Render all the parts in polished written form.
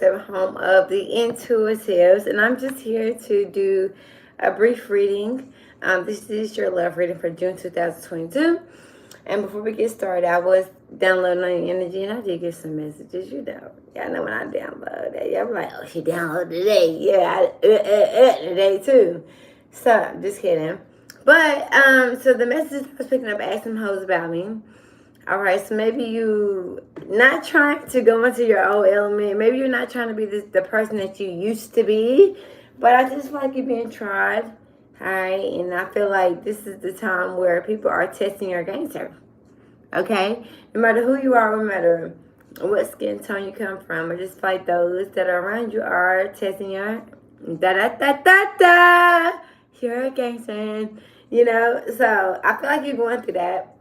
home of the intuitives, and I'm just here to do a brief reading. This is your love reading for June 2022. And before we get started, I was downloading on the energy, and I did get some messages. Y'all know when I download that, y'all be like, "Oh, she downloaded today." Yeah, today too. So just kidding. But so the messages I was picking up asked some hoes about me. All right, so maybe you not trying to go into your old element. Maybe you're not trying to be the person that you used to be, but I just feel like you're being tried. All right, and I feel like this is the time where people are testing your gangster. Okay, no matter who you are, no matter what skin tone you come from, I just feel like those that are around you are testing your da da da da da. You're a gangster, So I feel like you're going through that.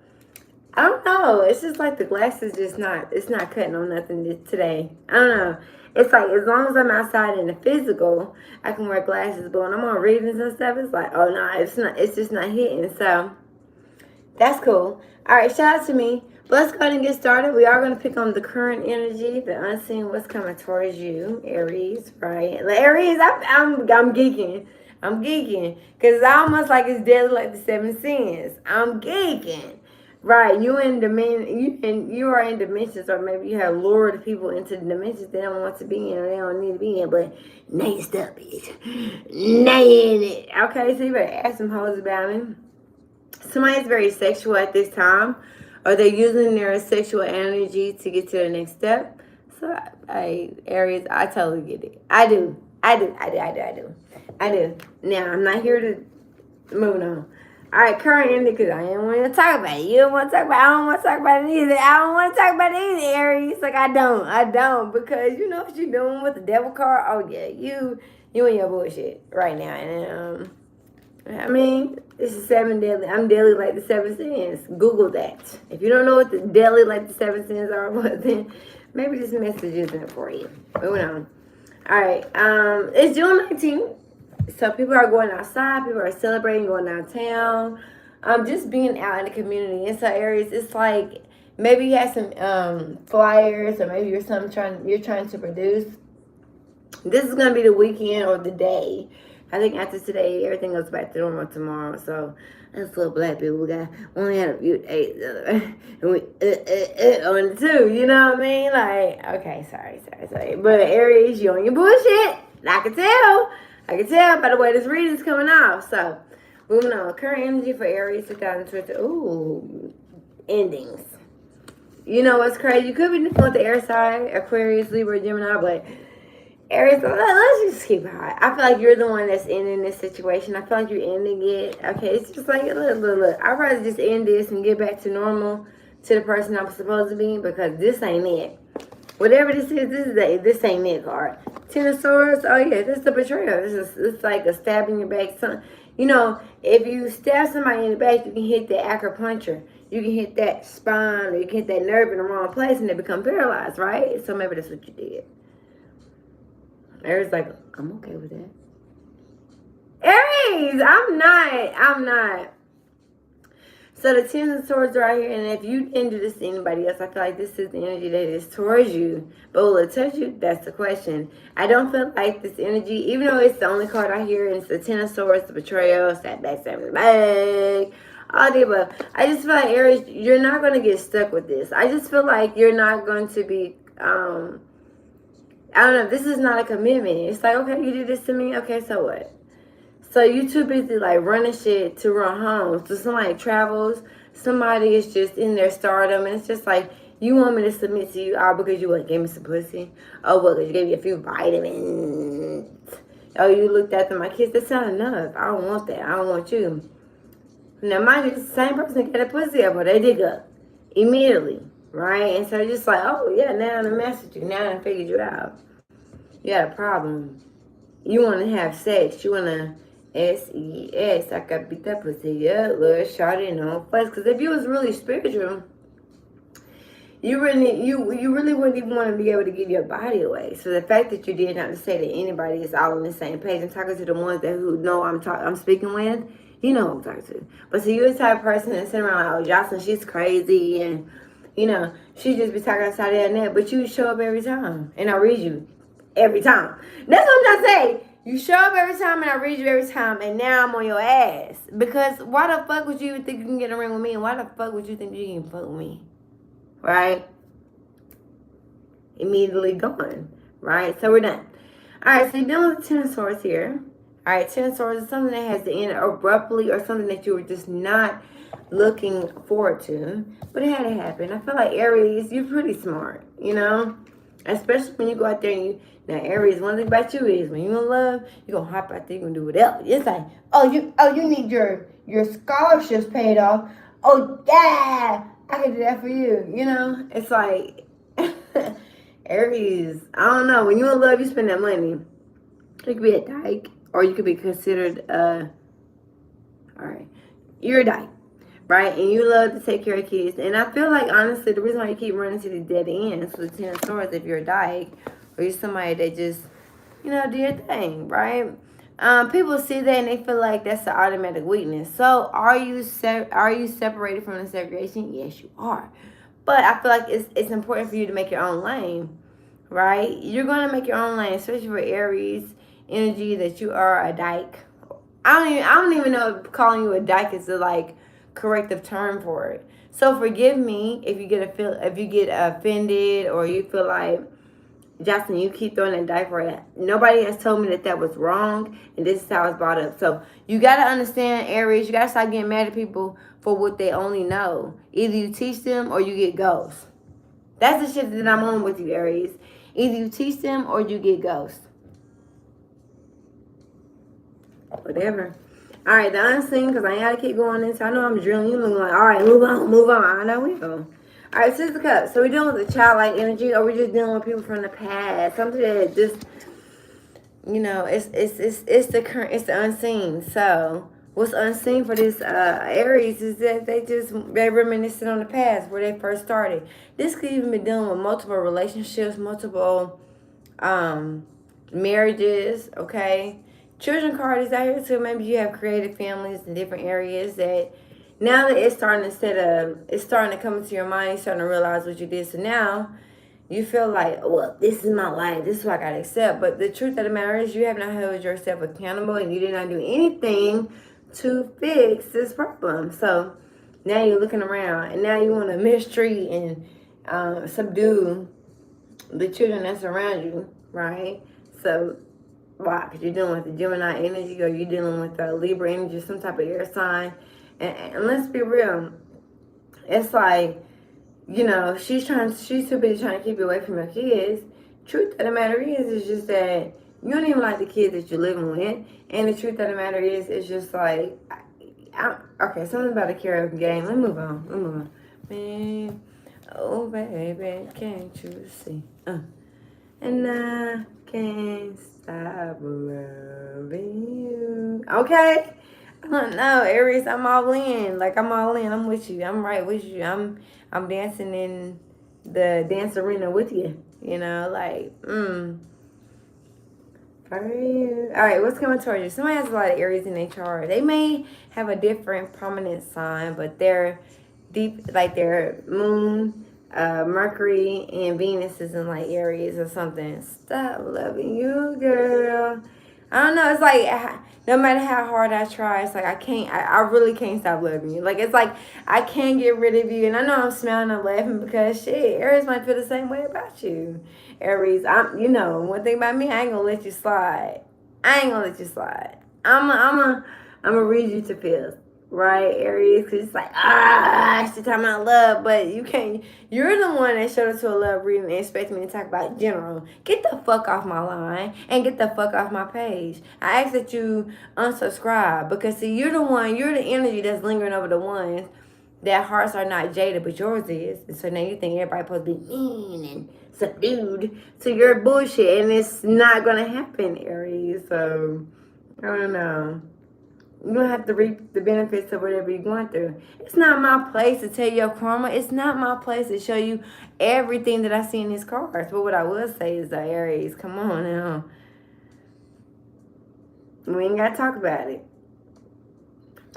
I don't know. It's just like the glass is just not. It's not cutting on nothing today. I don't know. It's like as long as I'm outside in the physical, I can wear glasses. But when I'm on readings and stuff, it's like, oh no, it's not. It's just not hitting. So that's cool. All right, shout out to me. But let's go ahead and get started. We are going to pick on the current energy, the unseen, what's coming towards you, Aries, right? Like, Aries, I'm geeking. I'm geeking because it's almost like it's deadly like the seven sins. I'm geeking. Right, you are in dimensions, or maybe you have lured people into dimensions they don't want to be in, or they don't need to be in. But now you stuck, bitch. Now you in it. Okay, so you better ask some hoes about me. Somebody's very sexual at this time, or they're using their sexual energy to get to the next step. So, Aries, I totally get it. I do. Now, I'm not here to move on. All right, current ending, because I didn't want to talk about it. You don't want to talk about it. I don't want to talk about it either. I don't want to talk about it either, Aries. Like, I don't. Because you know what you're doing with the devil card? Oh, yeah. You and your bullshit right now. And, I mean, this is seven deadly. I'm deadly like the seven sins. Google that. If you don't know what the deadly like the seven sins are, well, then maybe this message isn't for you. Moving on. All right. It's June 19th. So people are going outside, people are celebrating, going downtown, just being out in the community. In some areas, it's like maybe you have some flyers, or maybe you're trying to produce. This is gonna be the weekend or the day. I think after today, everything goes back to normal tomorrow. So that's little black people. We only had a few days, and we on the two. You know what I mean? Like, okay, sorry. But Aries, you on your bullshit. I can tell by the way this reading's coming off. So, moving on. Current energy for Aries 2020. Ooh, endings. You know what's crazy? You could be dealing with the air sign, Aquarius, Libra, Gemini, but Aries, let's just keep it high. I feel like you're the one that's ending this situation. I feel like you're ending it. Okay, it's just like, look. I'd rather just end this and get back to normal, to the person I'm supposed to be, because this ain't it. Whatever this is, this ain't it card. Ten of Swords, oh yeah, this is the betrayal. It's like a stab in your back. If you stab somebody in the back, you can hit the acupuncture. You can hit that spine, or you can hit that nerve in the wrong place, and they become paralyzed, right? So maybe that's what you did. Aries like, I'm okay with that. Aries, I'm not. So the Ten of Swords are right here, and if you didn't do this to anybody else, I feel like this is the energy that is towards you. But will it touch you? That's the question. I don't feel like this energy, even though it's the only card I hear, and it's the Ten of Swords, the betrayal, stab back, all the above. I just feel like, Aries, you're not going to get stuck with this. I just feel like you're not going to be, I don't know, this is not a commitment. It's like, okay, you did this to me, okay, so what? So you too busy like running shit to run home. So somebody travels, somebody is just in their stardom, and it's just like, you want me to submit to you all because you gave me some pussy? Oh, well, because you gave me a few vitamins. Oh, you looked after my kids. That's not enough. I don't want that. I don't want you. Now, mind you, it's the same person that got a pussy up, but they dig up immediately, right? And so it's just like, oh yeah, now I mastered you. Now I figured you out. You got a problem. You want to have sex. You want to SEX. I could beat that pussy up, little shawty, no fuss. Because if you was really spiritual, you really wouldn't even want to be able to give your body away. So the fact that you did not to say that anybody is all on the same page, I'm talking to the ones that who know I'm speaking with. You know who I'm talking to. But so you're the type of person that's sitting around like, oh, Jocelyn, she's crazy, and she just be talking outside of that net. But you show up every time, and I read you every time. That's what I'm trying to say. You show up every time and I read you every time, and now I'm on your ass. Because why the fuck would you even think you can get in a ring with me? And why the fuck would you think you can fuck with me? Right? Immediately gone. Right? So we're done. Alright, so you're dealing with the Ten of Swords here. Alright, Ten of Swords is something that has to end abruptly or something that you were just not looking forward to. But it had to happen. I feel like Aries, you're pretty smart, you know? Especially when you go out there and you, now Aries, one thing about you is when you're in love, you're gonna hop out there, you're gonna do whatever. It's like, you need your scholarships paid off. Oh yeah, I can do that for you. You know? It's like Aries, I don't know. When you're in love, you spend that money. You could be a dyke, or you could be considered alright. You're a dyke. Right? And you love to take care of kids. And I feel like, honestly, the reason why you keep running to the dead ends with the Ten of Swords, if you're a dyke, or you're somebody that just, you know, do your thing, right? People see that and they feel like that's an automatic weakness. So, are you separated from the segregation? Yes, you are. But I feel like it's important for you to make your own lane, right? You're going to make your own lane, especially for Aries energy, that you are a dyke. I don't even know if calling you a dyke is the corrective term for it. So forgive me if you get offended, or you feel like, Justin, you keep throwing that dyke right. Nobody has told me that was wrong, and this is how it's brought up. So you gotta understand, Aries. You gotta stop getting mad at people for what they only know. Either you teach them or you get ghosts. That's the shit that I'm on with you, Aries. Either you teach them or you get ghosts. Whatever. All right, the unseen, because I ain't got to keep going into. I know I'm drilling you. Looking like, all right, move on. I know we go. All right, Six of Cups. So we're dealing with the childlike energy, or we're just dealing with people from the past. Something that just, you know, it's the current, it's the unseen. So what's unseen for this Aries is that they reminiscing on the past, where they first started. This could even be dealing with multiple relationships, multiple marriages, okay? Children card is out here too. Maybe you have creative families in different areas that now that it's starting to come into your mind, you're starting to realize what you did. So now you feel like, well, this is my life. This is what I got to accept. But the truth of the matter is you have not held yourself accountable, and you did not do anything to fix this problem. So now you're looking around, and now you want to mistreat and subdue the children that's around you, right? So why? Because you're dealing with the Gemini energy, or you're dealing with the Libra energy, some type of air sign. And let's be real. It's like, you know, she's too busy trying to keep you away from your kids. Truth of the matter is just that you don't even like the kids that you're living with. And the truth of the matter is, it's just like, okay, something about a karaoke game. Let's move on. Man, oh baby, can't you see? And I can't stop loving you. Okay? I don't know, Aries, I'm all in. I'm all in. I'm with you. I'm right with you. I'm dancing in the dance arena with you. You know, for you. Alright, what's coming towards you? Somebody has a lot of Aries in their chart. They may have a different prominent sign, but they're deep, their moon, Mercury and Venus is in Aries or something. Stop loving you, girl. I don't know. It's like no matter how hard I try, it's like I really can't stop loving you. It's like I can't get rid of you. And I know I'm smiling and laughing because shit, Aries might feel the same way about you. Aries, one thing about me, I ain't gonna let you slide. I'm gonna read you to pills. Right, Aries, because it's like, she's talking about love, but you can't. You're the one that showed up to a love reading and expect me to talk about general. Get the fuck off my line and get the fuck off my page. I ask that you unsubscribe, because see, you're the energy that's lingering over the ones that hearts are not jaded, but yours is. And so now you think everybody's supposed to be mean and subdued to your bullshit, and it's not gonna happen, Aries. So I don't know. You don't have to reap the benefits of whatever you're going through. It's not my place to tell you your karma. It's not my place to show you everything that I see in these cards. But what I will say is that, Aries, come on now. We ain't got to talk about it.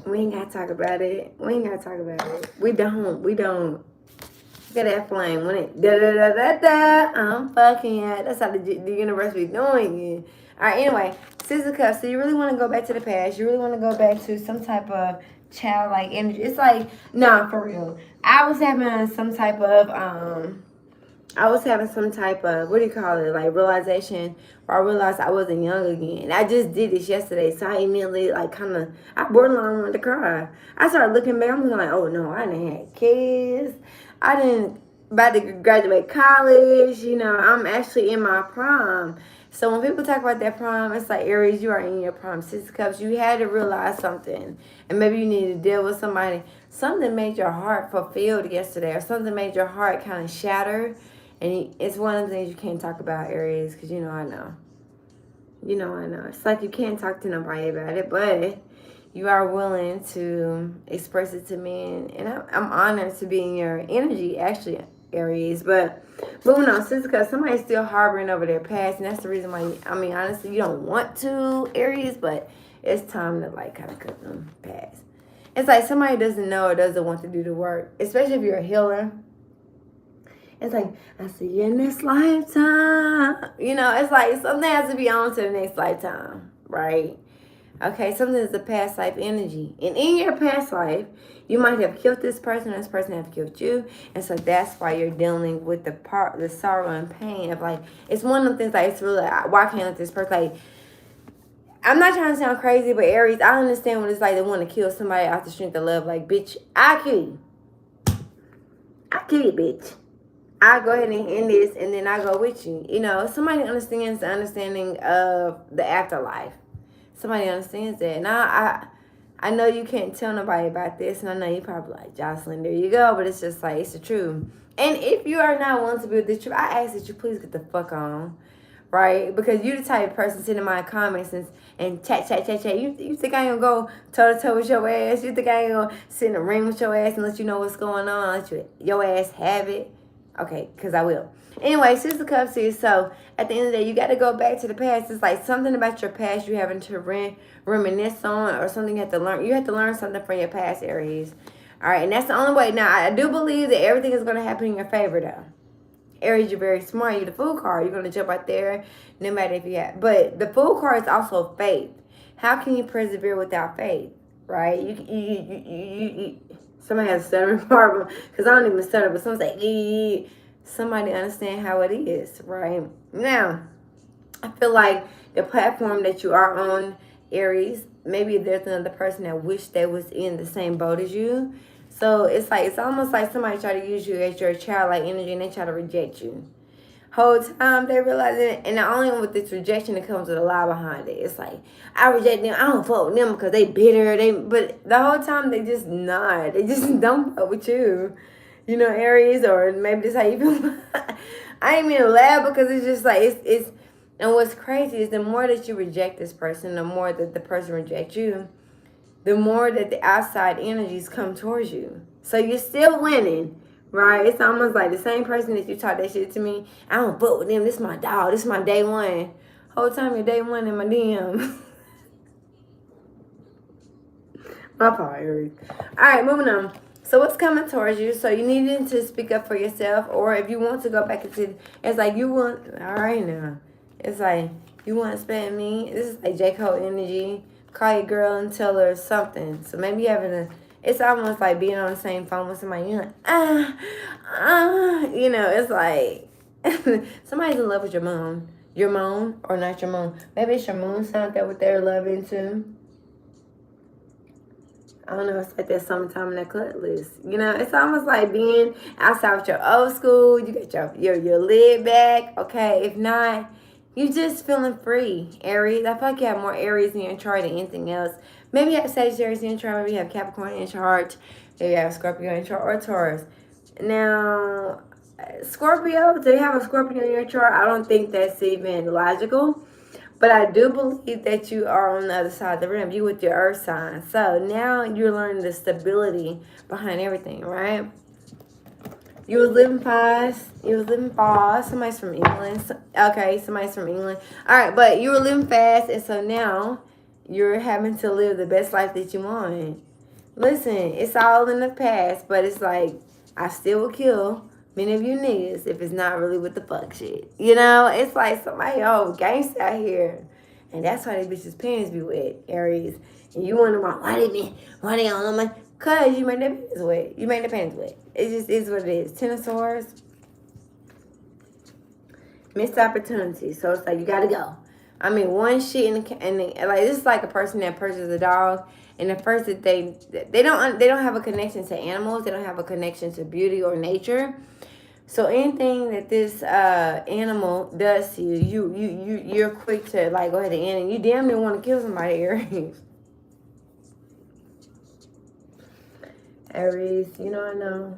We don't. Look at that flame. When it da da da da da, I'm fucking at. That's how the universe be doing it. All right. Anyway, Six of Cups. So you really want to go back to the past. You really want to go back to some type of childlike energy. It's like, nah, for real. I was having some type of what do you call it, like realization, where I realized I wasn't young again. I just did this yesterday, so I immediately like I borderline wanted to cry. I started looking back, I'm like, oh no, I didn't have kids. I didn't about to graduate college, I'm actually in my prime. So when people talk about that prime, it's like Aries, you are in your prime. Six of Cups, you had to realize something. And maybe you need to deal with somebody. Something made your heart fulfilled yesterday, or something made your heart kind of shatter. And it's one of the things you can't talk about, Aries, because I know. I know. It's like you can't talk to nobody about it, but you are willing to express it to me. And I'm honored to be in your energy, actually, Aries. But moving on, because somebody's still harboring over their past. And that's the reason why, honestly, you don't want to, Aries, but it's time to, like, kind of cut them past. It's like somebody doesn't know or doesn't want to do the work, especially if you're a healer. It's like, I see you in this lifetime. It's like something has to be on to the next lifetime, right? Okay, something is the past life energy. And in your past life, you might have killed this person have killed you. And so that's why you're dealing with the sorrow and pain of like, it's one of the things like, it's really like, why can't this person, like, I'm not trying to sound crazy, but Aries, I understand what it's like to want to kill somebody out the strength of love. Like, bitch, I kill you. I kill you, bitch. I go ahead and end this, and then I go with you. Somebody understands the understanding of the afterlife. Somebody understands that. Now, I know you can't tell nobody about this, and I know you probably like, Jocelyn, there you go. But it's just like, it's the truth. And if you are not willing to be with the truth, I ask that you please get the fuck on. Right? Because you the type of person sitting in my comments and chat. You think I ain't gonna go toe to toe with your ass? You think I ain't gonna sit in the ring with your ass and let you know what's going on? Let your ass have it? Okay, because I will. Anyway, Six of Cups is, so at the end of the day, you got to go back to the past. It's like something about your past you having to reminisce on, or something you have to learn. You have to learn something from your past, Aries. All right, and that's the only way. Now, I do believe that everything is going to happen in your favor, though. Aries, you're very smart. You're the Fool card. You're going to jump out there no matter if you have. But the Fool card is also faith. How can you persevere without faith, right? Somebody has a stuttering problem, because I don't even stutter, but someone's like, somebody understand how it is, right? Now, I feel like the platform that you are on, Aries, maybe there's another person that wish they was in the same boat as you. So it's almost like somebody try to use you as your childlike energy, and they try to reject you. Whole time they realize it, and not only with this rejection, it comes with a lie behind it. It's like, I reject them, I don't fuck with them because they bitter. But the whole time they just not. They just don't fuck with you. Aries, or maybe that's how you feel. I ain't mean to laugh, because it's just like it's. And what's crazy is the more that you reject this person, the more that the person rejects you, the more that the outside energies come towards you. So you're still winning. Right? It's almost like the same person that you taught that shit to me. I don't fuck with them. This is my dog. This is my day one. Whole time you're day one in my DM. My fault, Aries. Alright, moving on. So what's coming towards you? So you needed to speak up for yourself. Or if you want to go back into, it's like you want, alright now. It's like, you want to spend me. This is like J. Cole energy. Call your girl and tell her something. So maybe having it's almost like being on the same phone with somebody. You're like, it's like somebody's in love with your moon. Your moon, or not your moon. Maybe it's your moon sign that what they're loving too. I don't know, it's like that summertime in that cutlass. It's almost like being outside with your old school. You got your lid back. Okay, if not, you just feeling free, Aries. I feel like you have more Aries in your chart than anything else. Maybe you have Sagittarius in your chart. Maybe you have Capricorn in your chart. Maybe you have Scorpio in your chart, or Taurus. Now, Scorpio, do you have a Scorpio in your chart? I don't think that's even logical. But I do believe that you are on the other side of the rim. You with your earth sign. So now you're learning the stability behind everything, right? You was living fast. Somebody's from England. Okay, somebody's from England. All right, but you were living fast, and so now you're having to live the best life that you want. Listen, it's all in the past, but it's like, I still will kill. Many of you niggas, if it's not really with the fuck shit. You know, it's like somebody, oh, gangsta out here. And that's why these bitches' panties be wet, Aries. And you wonder why they don't know money? Cause you made their panties wet. You made their panties wet. It just is what it is. Ten of Swords, missed opportunity. So it's like you gotta go. I mean, one shit like this is like a person that purchases a dog, and at first that they don't have a connection to animals. They don't have a connection to beauty or nature. So anything that this animal does to you're quick to like go ahead and end, and you damn near want to kill somebody, Aries. Aries, you know,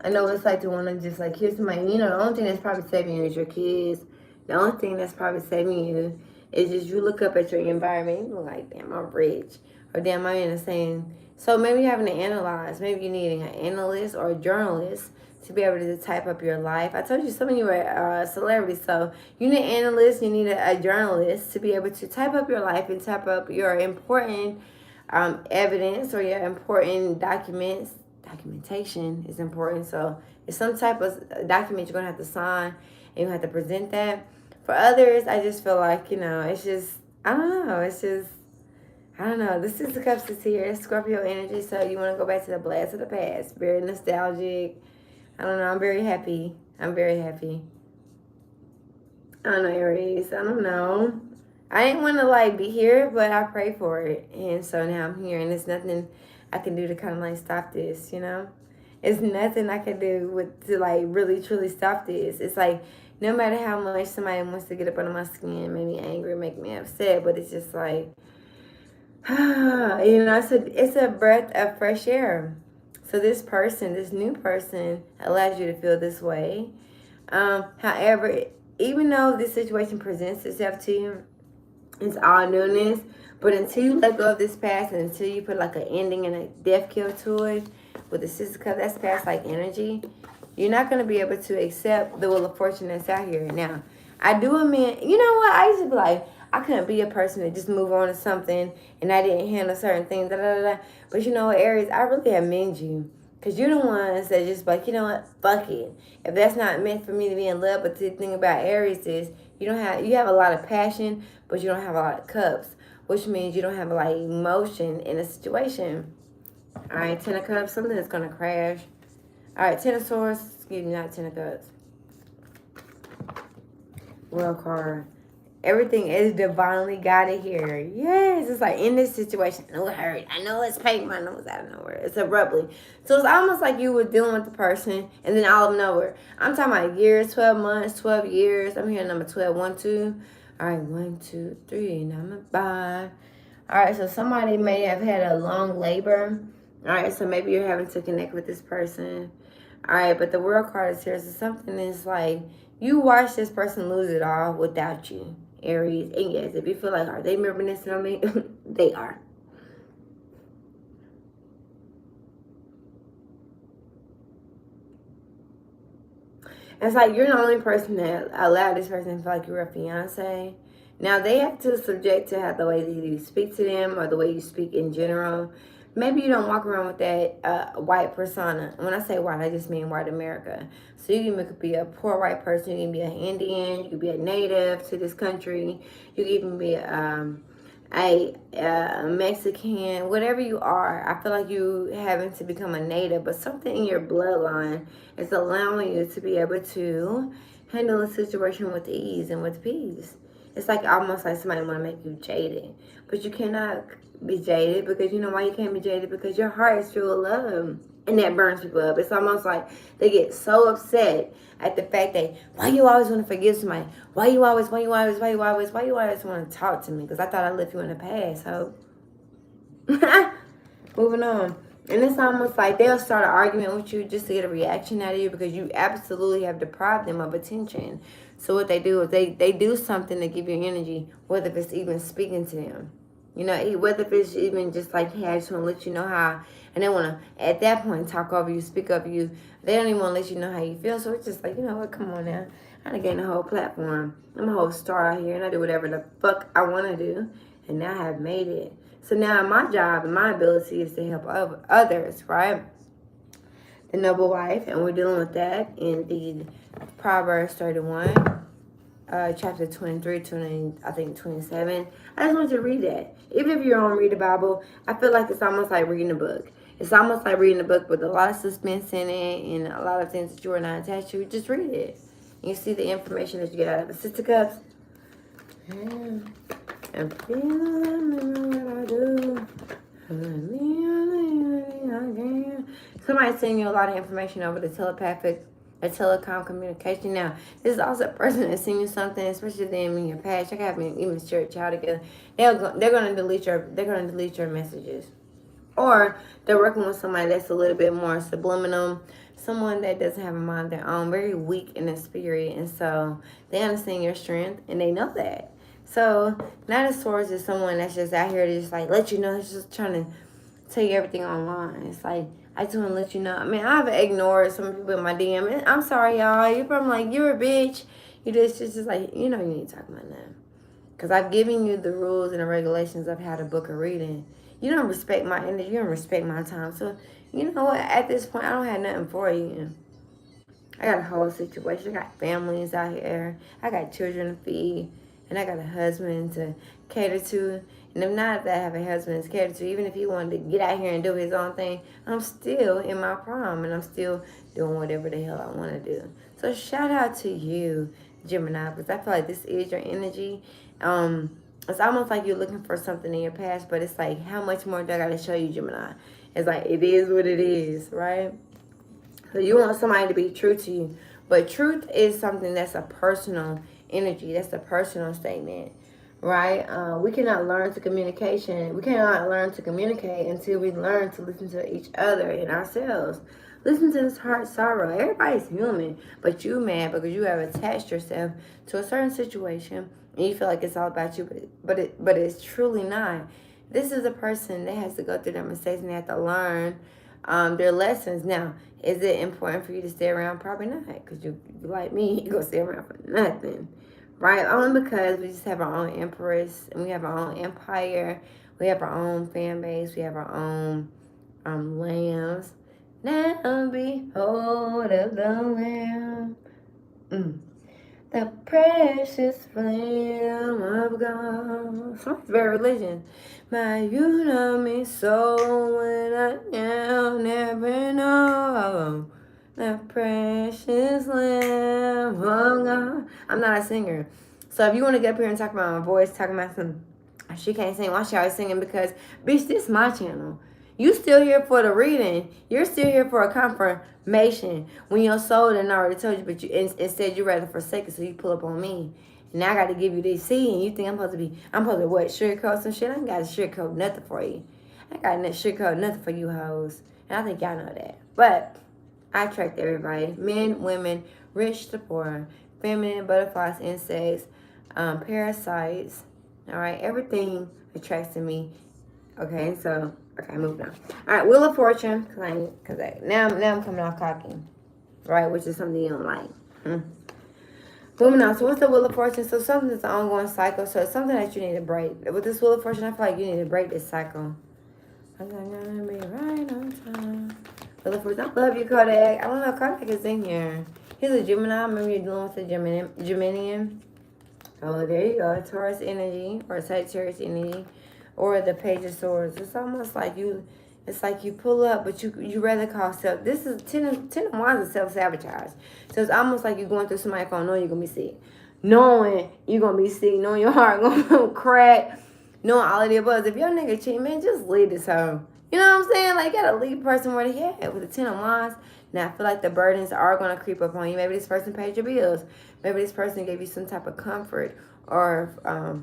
I know what it's like to want to just like kill somebody. You know, the only thing that's probably saving you is your kids. The only thing that's probably saving you is just you look up at your environment, you're like, damn, I'm rich, or damn, I'm in the same. So maybe you're having to analyze. Maybe you're needing an analyst or a journalist to be able to type up your life. I told you some of you are celebrities, so you need an analyst, you need a journalist to be able to type up your life and type up your important evidence or your important documents. Documentation is important. So it's some type of document you're going to have to sign, and you have to present that. For others, I just feel like, you know, it's just, I don't know. It's just, I don't know. The Six of Cups is here. It's Scorpio energy. So you want to go back to the blast of the past. Very nostalgic. I don't know. I'm very happy. I'm very happy. I don't know, Aries. I don't know. I didn't want to like be here, but I prayed for it. And so now I'm here, and there's nothing I can do to kind of like stop this, you know? It's nothing I can do to like really truly stop this. It's like no matter how much somebody wants to get up under my skin, make me angry, make me upset, but it's just like, you know, it's a breath of fresh air. So this person, this new person, allows you to feel this way. However, even though this situation presents itself to you, it's all newness. But until you let go of this past, and until you put like an ending and a death kill to it, with the Six of Cups, that's past like energy, you're not going to be able to accept the Wheel of Fortune that's out here. Now, I do admit, you know what? I used to be like, I couldn't be a person that just move on to something and I didn't handle certain things, da da da da. But you know what, Aries, I really commend you. Because you're the ones that just like, you know what, fuck it. If that's not meant for me to be in love, but the thing about Aries is you have a lot of passion, but you don't have a lot of cups, which means you don't have a lot of emotion in a situation. All right, Ten of Cups, something that's going to crash. All right, Ten of Swords, excuse me, not Ten of Cups. World card. Everything is divinely guided here. Yes, it's like in this situation, I know it hurt. I know it's pain. I know it's out of nowhere. It's abruptly. So it's almost like you were dealing with the person and then all of nowhere. I'm talking about years, 12 months, 12 years. I'm hearing number 12, 1, 2. All right, 1, 2, 3, number 5. All right, so somebody may have had a long labor. All right, so maybe you're having to connect with this person. All right, but the World card is here. So something is like you watch this person lose it all without you, Aries. And yes, if you feel like, are they reminiscing on me? They are. It's like you're the only person that allowed this person to feel like you're a fiance. Now, they have to subject to how the way that you speak to them or the way you speak in general. Maybe you don't walk around with that white persona. When I say white, I just mean white America. So you can be a poor white person. You can be an Indian. You can be a native to this country. You can even be a Mexican, whatever you are. I feel like you having to become a native, but something in your bloodline is allowing you to be able to handle a situation with ease and with peace. It's like almost like somebody want to make you jaded, but you cannot be jaded because you know why you can't be jaded, because your heart is full of love, and that burns people up. It's almost like they get so upset at the fact that why you always want to forgive somebody, why you always want to talk to me, because I thought I left you in the past. So moving on. And it's almost like they'll start an argument with you just to get a reaction out of you because you absolutely have deprived them of attention. So what they do is they do something to give you energy, whether if it's even speaking to them. You know, whether if it's even just like, hey, I just want to let you know how, and they want to, at that point, talk over you, speak over you. They don't even want to let you know how you feel. So it's just like, you know what, come on now. I done gained a whole platform. I'm a whole star out here, and I do whatever the fuck I want to do. And now I have made it. So now my job and my ability is to help others, right? the noble wife, and we're dealing with that in the Proverbs 31. Chapter 23, 20, I think 27. I just want you to read that. Even if you don't read the Bible, I feel like it's almost like reading a book. It's almost like reading a book with a lot of suspense in it and a lot of things that you are not attached to. Just read it. You see the information that you get out of it. Sister Cups. And feeling what I do. Somebody's sending you a lot of information over the telecom communication. Now, this is also a person that's sending you something, especially them in your past. Check out even share a child together. They're gonna delete your messages, or they're working with somebody that's a little bit more subliminal, someone that doesn't have a mind of their own, very weak in the spirit, and so they understand your strength and they know that. So Knight of Swords is someone that's just out here to just like let you know, it's just trying to tell you everything online. It's like, I just want to let you know. I mean, I've ignored some people in my DM. And I'm sorry, y'all. You're probably like, you're a bitch. You just like, you know, you need to talk about that. Because I've given you the rules and the regulations of how to book a reading. You don't respect my energy. You don't respect my time. So, you know what? At this point, I don't have nothing for you. I got a whole situation. I got families out here. I got children to feed. And I got a husband to cater to. And if not, that I have a husband to cater to, even if he wanted to get out here and do his own thing, I'm still in my prime. And I'm still doing whatever the hell I want to do. So shout out to you, Gemini, because I feel like this is your energy. It's almost like you're looking for something in your past, but it's like, how much more do I got to show you, Gemini? It's like, it is what it is, right? So you want somebody to be true to you. But truth is something that's a personal energy. That's a personal statement, right? We cannot learn to communication. We cannot learn to communicate until we learn to listen to each other and ourselves. Listen to this heart sorrow. Everybody's human, but you mad because you have attached yourself to a certain situation and you feel like it's all about you, but it's truly not. This is a person that has to go through their mistakes and they have to learn their lessons. Now, is it important for you to stay around? Probably not, because you like me, you gonna stay around for nothing, right? Only because we just have our own empress and we have our own empire, we have our own fan base, we have our own lambs. Now behold of the lamb, the precious flame of God. It's very religion. My, you love me so when I now never know. The precious lamb of God. I'm not a singer. So if you want to get up here and talk about my voice, talking about some, she can't sing, why she always singing? Because, bitch, this is my channel. You still here for the reading. You're still here for a confirmation when your soul done already told you, but you instead you rather forsake it, so you pull up on me. And now I got to give you this seed, and you think I'm supposed to what, sugarcoat some shit? I ain't got to sugarcoat nothing for you. I ain't got to sugarcoat nothing for you hoes. And I think y'all know that. But I attract everybody. Men, women, rich to poor, feminine, butterflies, insects, parasites. All right, everything attracts to me. Okay, so, okay, moving on. All right, Wheel of Fortune, because now I'm coming off cocky, right, which is something you don't like. Moving on, so what's the Wheel of Fortune? So something that's an ongoing cycle, so it's something that you need to break. With this Wheel of Fortune, I feel like you need to break this cycle. I'm gonna be right on time. Wheel of Fortune, I love you, Kodak. I don't know if Kodak is in here. He's a Gemini. Remember you're dealing with a Geminian. Oh, there you go, Taurus energy, or Sagittarius energy. Or the Page of Swords. It's almost like you pull up, but you rather call self. This is 10 of Wands is self-sabotage. So it's almost like you're going through somebody's phone knowing you're going to be sick. Knowing you're going to be sick. Knowing your heart going to crack. Knowing all of the above. If your nigga cheat, man, just leave this hoe. You know what I'm saying? Like, you got to leave a person where they at with the 10 of Wands. Now, I feel like the burdens are going to creep up on you. Maybe this person paid your bills. Maybe this person gave you some type of comfort. Or, I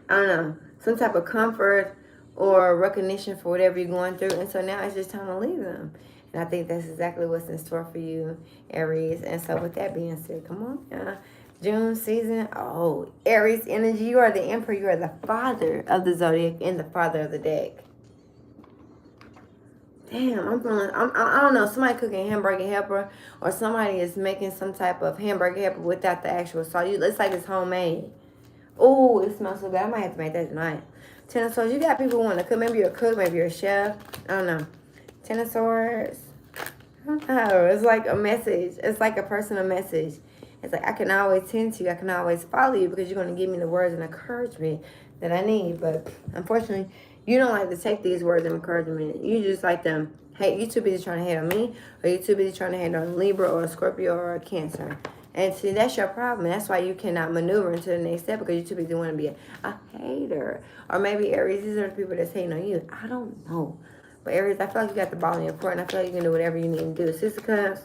don't know, some type of comfort or recognition for whatever you're going through. And so now it's just time to leave them. And I think that's exactly what's in store for you, Aries. And so with that being said, come on now. June season. Oh, Aries energy. You are the emperor. You are the father of the zodiac and the father of the deck. Damn, I don't know, somebody cooking hamburger helper or somebody is making some type of hamburger helper without the actual sauce. It's like it's homemade. Oh, it smells so good. I might have to make that tonight. Ten of Swords. You got people who want to cook. Maybe you're a cook. Maybe you're a chef. I don't know. Ten of Swords. No, it's like a message. It's like a personal message. It's like I can always tend to you. I can always follow you because you're going to give me the words and encouragement that I need. But unfortunately, you don't like to take these words of encouragement. You just like them. Hey, you too busy trying to hate on me, or you too busy trying to hate on a Libra or a Scorpio or a Cancer. And see, that's your problem. That's why you cannot maneuver into the next step because you're too busy wanting to be a hater. Or maybe Aries, these are the people that's hating on you. I don't know. But Aries, I feel like you got the ball in your court, and I feel like you can do whatever you need to do. Sister Cups,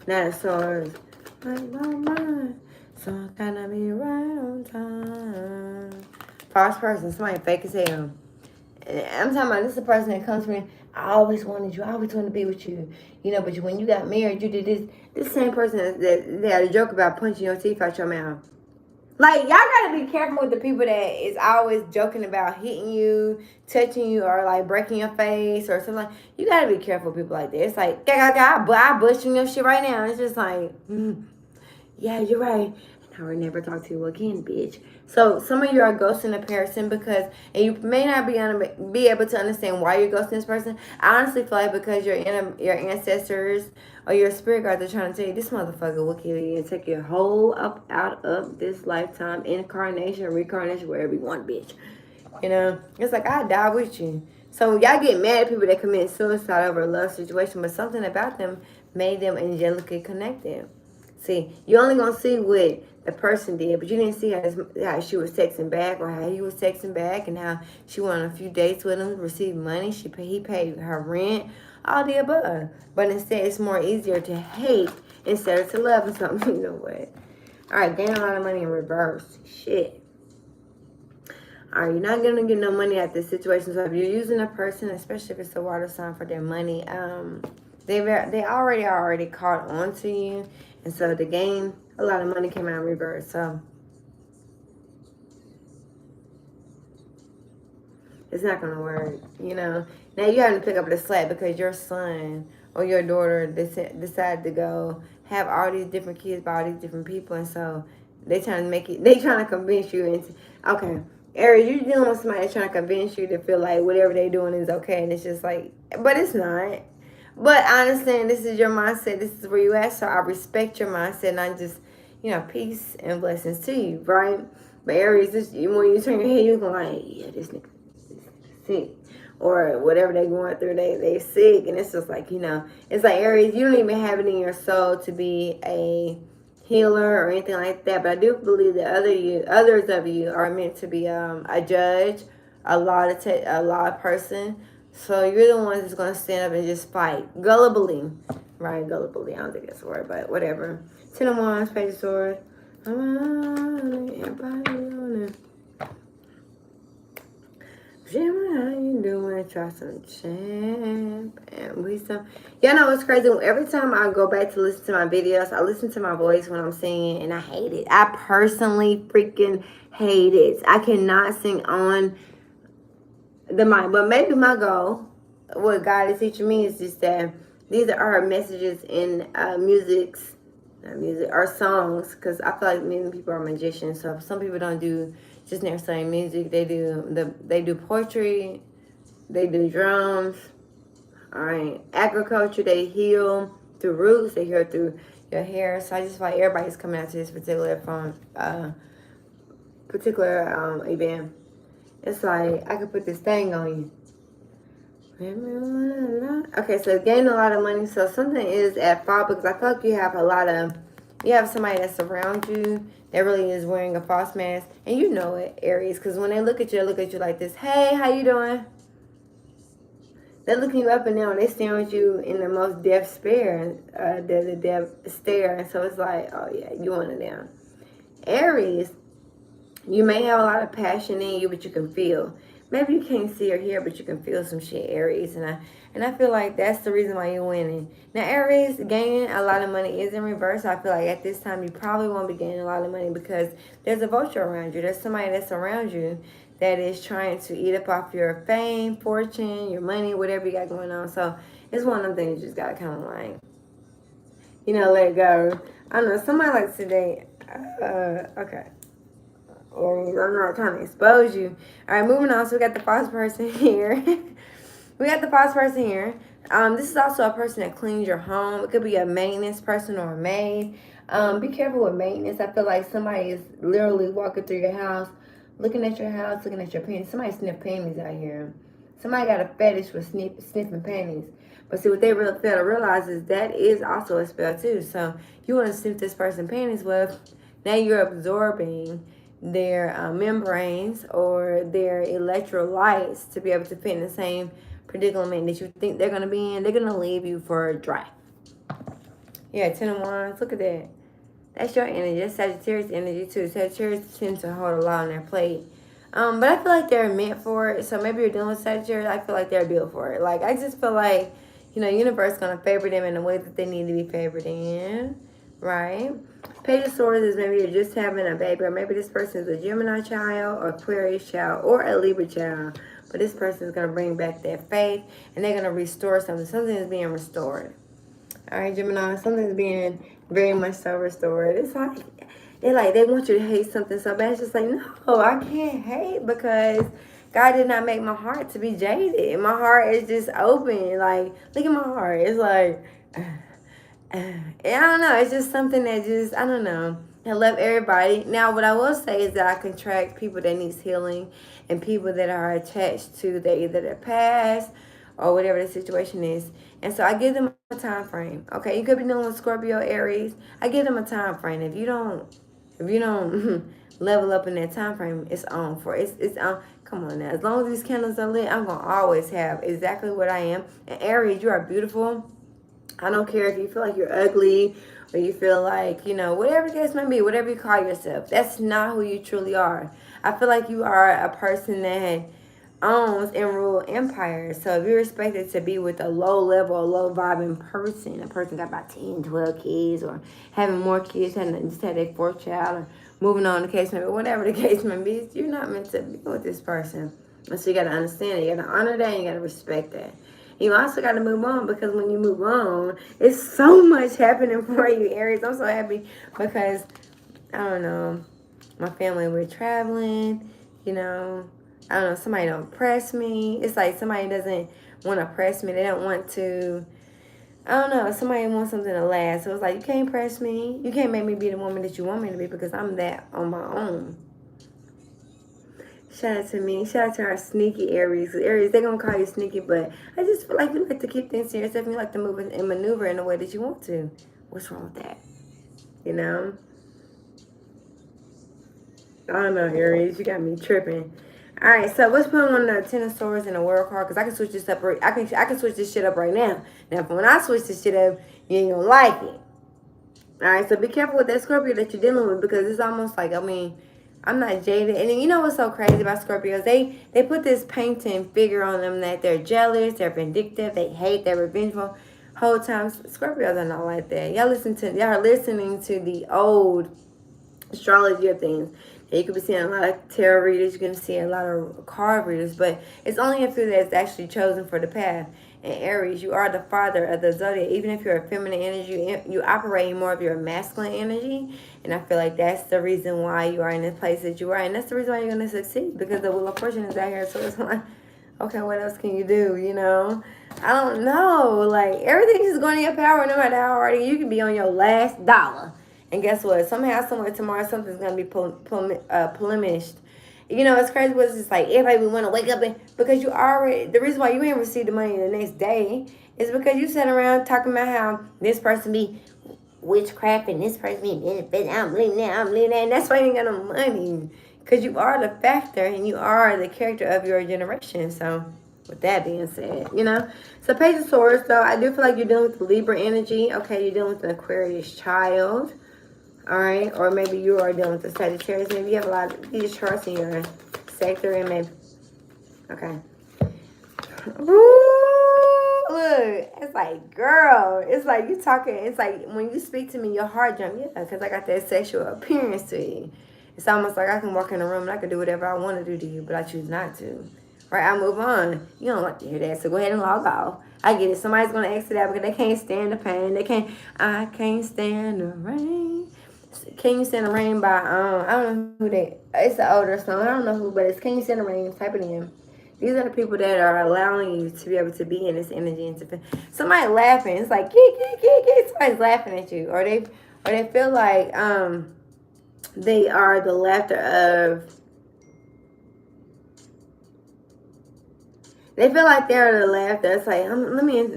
Nine of Swords, like my mind, so I gotta be right on time. False person, somebody fake as hell. And I'm talking about this is a person that comes to me. I always wanted you. I always wanted to be with you. You know, but when you got married, you did this. This same person that had a joke about punching your teeth out your mouth. Like, y'all gotta be careful with the people that is always joking about hitting you, touching you, or like breaking your face or something. Like, you gotta be careful with people like that. It's like, I bust your shit right now. It's just like, yeah, you're right. And I will never talk to you again, bitch. So some of you are ghosting a person because, and you may not be able to understand why you're ghosting this person. I honestly feel like because your ancestors or your spirit guides are trying to tell you this motherfucker will kill you and take your whole up out of this lifetime, incarnation, reincarnation, wherever you want, bitch. You know, it's like I die with you. So y'all get mad at people that commit suicide over a love situation, but something about them made them angelically connected. See, you only gonna see what the person did, but you didn't see how she was texting back or how he was texting back and how she went on a few dates with him, received money, he paid her rent, all the above. But instead, it's more easier to hate instead of to love or something. You know what? All right, gain a lot of money in reverse. Shit. All right, you're not gonna get no money at this situation. So if you're using a person, especially if it's a water sign for their money, they already caught on to you. And so the game, a lot of money came out in reverse. So it's not going to work, you know. Now you have to pick up the slack because your son or your daughter decided to go have all these different kids by all these different people. And so they trying to convince you into, okay, Aries, you're dealing with somebody trying to convince you to feel like whatever they're doing is okay. And it's just like, but it's not. But I understand this is your mindset. This is where you at. So I respect your mindset. And I just, peace and blessings to you, right? But Aries, when you turn your head, you're going like, yeah, this nigga sick. Or whatever they going through, they sick. And it's just like, it's like Aries, you don't even have it in your soul to be a healer or anything like that. But I do believe that others of you are meant to be a judge, a law person. So you're the ones that's going to stand up and just fight. Gullibly. Right, gullibly. I don't think that's a word, but whatever. 10 of Wands, Page of Swords. Gemini, how you doing? Try some champ and wisdom. Y'all know what's crazy? Every time I go back to listen to my videos, I listen to my voice when I'm singing, and I hate it. I personally freaking hate it. I cannot sing on the mic. But maybe my goal, what God is teaching me, is just that these are messages in music or songs, because I feel like many people are magicians. So some people don't do just necessarily music. They do poetry, they do drums, all right, agriculture. They heal through roots. They heal through your hair. So I just feel like everybody's coming out to this particular event. It's like I could put this thing on you. Okay, so gain a lot of money. So something is at fault because I feel like you have somebody that's around you that really is wearing a false mask. And you know it, Aries, because when they look at you like this. Hey, how you doing? They're looking you up and down. They staring at you in the most death stare. The death stare. And so it's like, oh yeah, you want it down. Aries, you may have a lot of passion in you, but you can feel. Maybe you can't see or hear, but you can feel some shit, Aries. And I feel like that's the reason why you're winning. Now, Aries, gaining a lot of money is in reverse. I feel like at this time you probably won't be gaining a lot of money because there's a vulture around you. There's somebody that's around you that is trying to eat up off your fame, fortune, your money, whatever you got going on. So it's one of them things you just got to kind of like, let it go. I don't know. Somebody likes today. Okay. I'm not trying to expose you. All right, moving on. So we got the false person here. This is also a person that cleans your home. It could be a maintenance person or a maid. Be careful with maintenance. I feel like somebody is literally walking through your house, looking at your house, looking at your panties. Somebody sniff panties out here. Somebody got a fetish for sniffing panties. But see, what they fail to realize is that is also a spell too. So you want to sniff this person's panties, well, now you're absorbing their membranes or their electrolytes to be able to fit in the same predicament that you think they're going to be in. They're going to leave you for dry. Yeah, 10 of Wands. Look at that. That's your energy. That's Sagittarius energy too. Sagittarius tends to hold a lot on their plate. But I feel like they're meant for it. So maybe you're dealing with Sagittarius. I feel like they're built for it. Like, I just feel like, universe is going to favor them in the way that they need to be favored in. Right? Page of Swords is maybe you're just having a baby, or maybe this person is a Gemini child, or Aquarius child, or a Libra child. But this person is going to bring back their faith, and they're going to restore something. Something is being restored. All right, Gemini, something's being very much so restored. It's like, they want you to hate something so bad. It's just like, no, I can't hate because God did not make my heart to be jaded. My heart is just open. Like, look at my heart. It's like, I don't know. It's just something that just, I don't know. I love everybody. Now, what I will say is that I contract people that needs healing and people that are attached to either their past or whatever the situation is. And so I give them a time frame. Okay, you could be dealing with Scorpio, Aries. I give them a time frame. If you don't level up in that time frame, it's on for it's on. Come on now. As long as these candles are lit, I'm gonna always have exactly what I am. And Aries, you are beautiful. I don't care if you feel like you're ugly or you feel like, whatever the case may be, whatever you call yourself. That's not who you truly are. I feel like you are a person that owns and rule empires. So if you're expected to be with a low level, low vibing person, a person got about 10, 12 kids, or having more kids, just had their fourth child, or moving on the case may be, whatever the case may be, you're not meant to be with this person. And so you got to understand it. You got to honor that and you got to respect that. You also got to move on, because when you move on, it's so much happening for you, Aries. I'm so happy because, I don't know, my family, we're traveling, I don't know, somebody don't press me. It's like somebody doesn't want to press me. They don't want to, I don't know, somebody wants something to last. So it's like, you can't press me. You can't make me be the woman that you want me to be, because I'm that on my own. Shout out to me. Shout out to our sneaky Aries. Aries, they're going to call you sneaky, but I just feel like you like to keep things to yourself. You like to move and maneuver in the way that you want to. What's wrong with that? I don't know, Aries. You got me tripping. All right, so let's put on the Ten of Swords and the World card, because I can switch this up. I can switch this shit up right now. Now, when I switch this shit up, you ain't going to like it. All right, so be careful with that Scorpio that you're dealing with, because it's almost like, I'm not jaded. And then, you know what's so crazy about Scorpios? They put this painting figure on them that they're jealous, they're vindictive, they hate, they're revengeful. Whole time, Scorpios are not like that. Y'all are listening to the old astrology of things. You could be seeing a lot of tarot readers, you're going to see a lot of card readers, but it's only a few that's actually chosen for the path. And Aries, you are the father of the zodiac. Even if you're a feminine energy, you operate more of your masculine energy. And I feel like that's the reason why you are in the place that you are. And that's the reason why you're going to succeed, because the Wheel of Fortune is out here. So it's like, okay, what else can you do, I don't know. Like, everything is going in your power, no matter how hard you can be on your last dollar. And guess what? Somehow, somewhere, tomorrow, something's going to be plenished. It's crazy, but it's just like everybody would want to wake up because the reason why you ain't received the money the next day is because you sat around talking about how this person be witchcraft and this person be benefit. I'm believing that, and that's why you ain't got no money, because you are the factor and you are the character of your generation. So, with that being said, So, Page of Swords, though, I do feel like you're dealing with the Libra energy. Okay, you're dealing with an Aquarius child. All right, or maybe you are dealing with the Sagittarius. Maybe you have a lot of these charts in your sector, and maybe, okay. Ooh, look, it's like, girl, it's like you talking. It's like when you speak to me, your heart jump, yeah, because I got that sexual appearance to you. It's almost like I can walk in a room and I can do whatever I want to do to you, but I choose not to. Right, I move on. You don't like to hear that, so go ahead and log off. I get it. Somebody's gonna exit out because they can't stand the pain. I can't stand the rain. Can You Stand the Rain by, I don't know who it's the older song. I don't know who, but it's Can You Stand the Rain. Type it in. These are the people that are allowing you to be able to be in this energy and to feel. Somebody laughing, it's like somebody's laughing at you, or they feel like they are the laughter of. They feel like they're the laughter. It's like let me.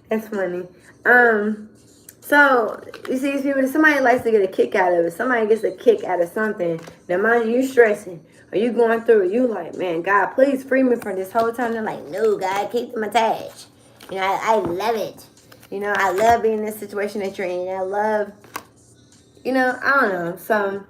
That's funny. So you see these people. Somebody likes to get a kick out of it. Somebody gets a kick out of something. Now, mind you stressing. Are you going through it? You like, man, God, please free me from this whole time. They're like, no, God, keep them attached. You know, I love it. You know, I love being in this situation that you're in. I love, you know, I don't know. So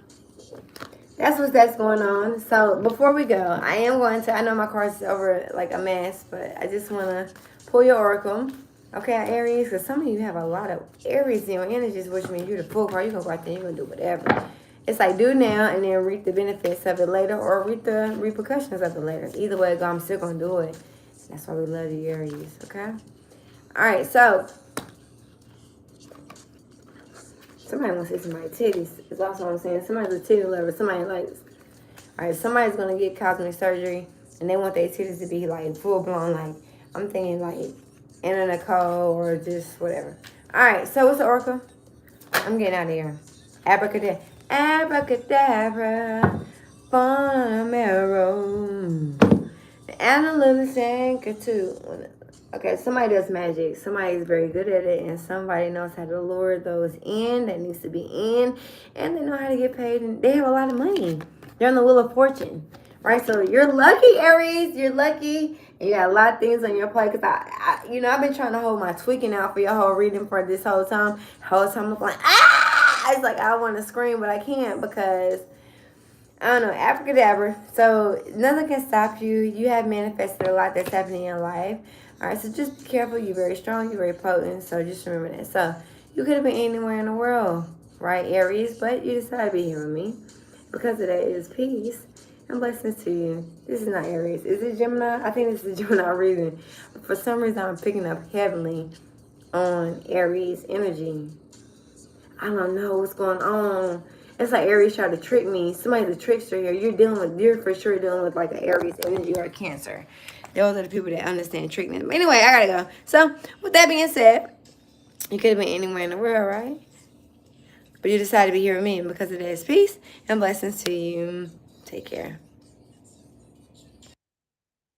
that's going on. So before we go, I am going to. I know my cards is over like a mess, but I just want to pull your oracle. Okay, Aries, because some of you have a lot of Aries in your energies, which means you're the full card. You're going to go out there and you're going to do whatever. It's like do now and then reap the benefits of it later, or reap the repercussions of it later. Either way, I'm still going to do it. That's why we love you, Aries, okay? All right, so somebody wants to see somebody's titties. Is also what I'm saying. Somebody's a titty lover. Somebody likes. All right, somebody's going to get cosmetic surgery, and they want their titties to be like full-blown, like, I'm thinking like Anna Nicole or just whatever. All right, so what's the oracle? I'm getting out of here. Abracadabra. Abracadabra. Fonamero. Analytics and too. Okay, somebody does magic. Somebody's very good at it, and somebody knows how to lure those in that needs to be in, and they know how to get paid, and they have a lot of money. They're on the wheel of fortune, right? So you're lucky, Aries. You're lucky. And you got a lot of things on your plate. Because, I've been trying to hold my tweaking out for your whole reading for this whole time. I'm like, It's like, I want to scream, but I can't because, I don't know, abracadabra. So nothing can stop you. You have manifested a lot that's happening in your life. All right, so just be careful. You're very strong. You're very potent. So just remember that. So you could have been anywhere in the world, right, Aries? But you decided to be here with me. Because of that is peace and blessings to you. This is not Aries. Is it Gemini? I think this is Gemini reading. For some reason, I'm picking up heavily on Aries energy. I don't know what's going on. It's like Aries tried to trick me. Somebody's a trickster here. You're for sure dealing with like an Aries energy or a Cancer. Those are the people that understand tricking. But anyway, I gotta go. So, with that being said, you could have been anywhere in the world, right? But you decided to be here with me, and because of that is peace and blessings to you. Take care.